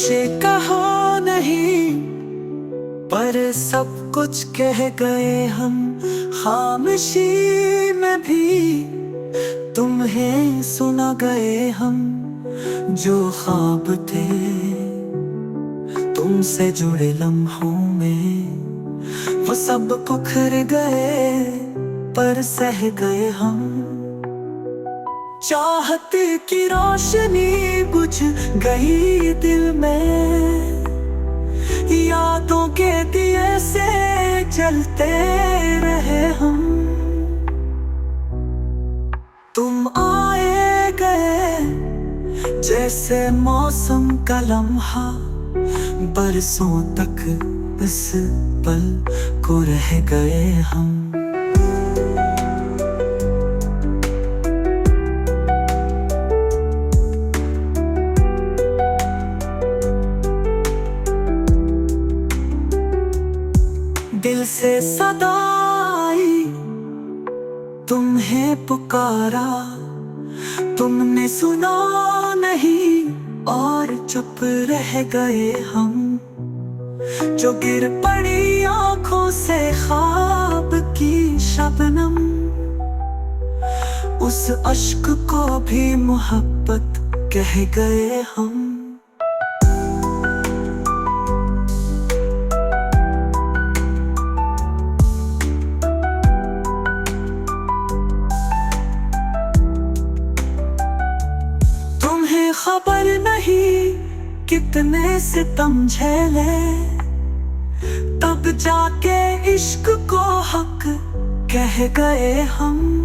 मुझे कहा नहीं, पर सब कुछ कह गए हम। खामोशी में भी तुम्हें सुना गए हम। जो ख्वाब थे तुमसे जुड़े लम्हों में, वो सब बिखर गए, पर सह गए हम। चाहत की रोशनी बुझ गई दिल में, यादों के दिए से जलते रहे हम। तुम आए गए जैसे मौसम का लम्हा, बरसों तक इस पल को रह गए हम। दिल से सदा आई, तुम्हें पुकारा, तुमने सुना नहीं और चुप रह गए हम। जो गिर पड़ी आंखों से ख्वाब की शबनम, उस अश्क को भी मोहब्बत कह गए हम। तुम्हें खबर नहीं कितने सितम झेले, तब जाके इश्क को हक कह गए हम।